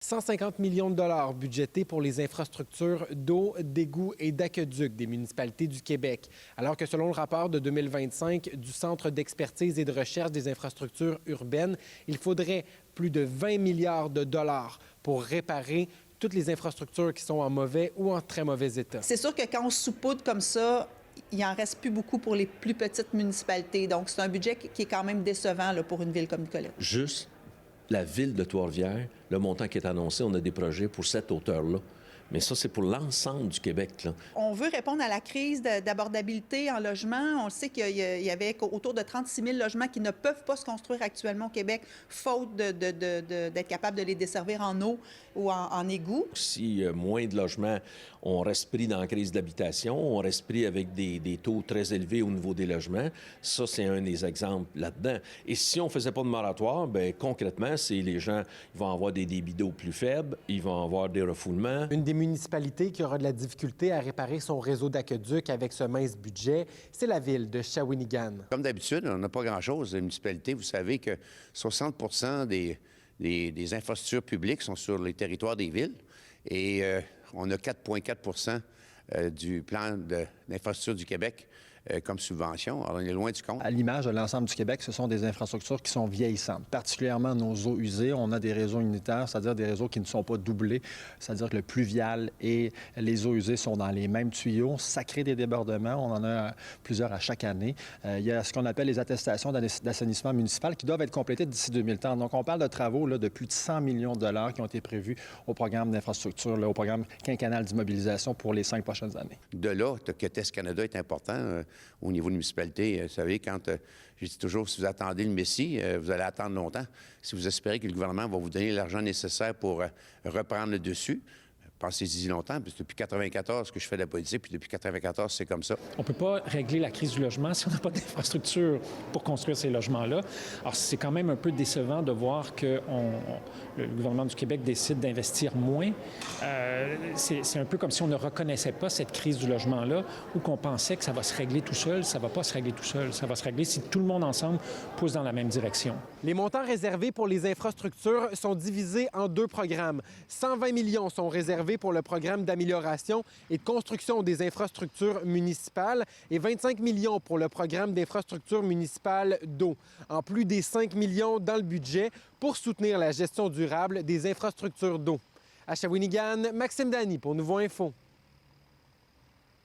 150 millions de dollars budgétés pour les infrastructures d'eau, d'égouts et d'aqueducs des municipalités du Québec. Alors que selon le rapport de 2025 du Centre d'expertise et de recherche des infrastructures urbaines, il faudrait plus de 20 milliards de dollars pour réparer toutes les infrastructures qui sont en mauvais ou en très mauvais état. C'est sûr que quand on saupoudre comme ça, il n'en reste plus beaucoup pour les plus petites municipalités. Donc, c'est un budget qui est quand même décevant là, pour une ville comme Nicolette. Juste la ville de Trois-Rivières, le montant qui est annoncé, on a des projets pour cette hauteur-là. Mais ça, c'est pour l'ensemble du Québec, là. On veut répondre à la crise d'abordabilité en logement. On sait qu'il y avait autour de 36 000 logements qui ne peuvent pas se construire actuellement au Québec, faute d'être capable de les desservir en eau ou en égout. Si moins de logements, on reste pris dans la crise d'habitation, on reste pris avec des taux très élevés au niveau des logements. Ça, c'est un des exemples là-dedans. Et si on ne faisait pas de moratoire, bien, concrètement, c'est les gens ils vont avoir des débits d'eau plus faibles, ils vont avoir des refoulements. Une des municipalités qui aura de la difficulté à réparer son réseau d'aqueduc avec ce mince budget, c'est la ville de Shawinigan. Comme d'habitude, on n'a pas grand-chose. Les municipalités, vous savez que 60 des infrastructures publiques sont sur les territoires des villes et on a 4,4 du plan d'infrastructure du Québec comme subvention. Alors, on est loin du compte. À l'image de l'ensemble du Québec, ce sont des infrastructures qui sont vieillissantes, particulièrement nos eaux usées. On a des réseaux unitaires, c'est-à-dire des réseaux qui ne sont pas doublés, c'est-à-dire que le pluvial et les eaux usées sont dans les mêmes tuyaux. Ça crée des débordements. On en a plusieurs à chaque année. Il y a ce qu'on appelle les attestations d'assainissement municipal qui doivent être complétées d'ici 2030. Donc, on parle de travaux là, de plus de 100 millions de dollars qui ont été prévus au programme d'infrastructure, au programme quinquennal d'immobilisation pour les 5 prochaines années. De là que Test Canada est important au niveau de municipalité. Vous savez, je dis toujours, si vous attendez le Messie, vous allez attendre longtemps. Si vous espérez que le gouvernement va vous donner l'argent nécessaire pour reprendre le dessus, pensez-y longtemps, parce que depuis 1994 que je fais de la politique, puis depuis 1994, c'est comme ça. On ne peut pas régler la crise du logement si on n'a pas d'infrastructure pour construire ces logements-là. Alors, c'est quand même un peu décevant de voir que le gouvernement du Québec décide d'investir moins. C'est un peu comme si on ne reconnaissait pas cette crise du logement-là ou qu'on pensait que ça va se régler tout seul. Ça ne va pas se régler tout seul. Ça va se régler si tout le monde ensemble pousse dans la même direction. Les montants réservés pour les infrastructures sont divisés en 2 programmes. 120 millions sont réservés pour le programme d'amélioration et de construction des infrastructures municipales et 25 millions pour le programme d'infrastructures municipales d'eau, en plus des 5 millions dans le budget pour soutenir la gestion durable des infrastructures d'eau. À Shawinigan, Maxime Dany pour Nouveau Info.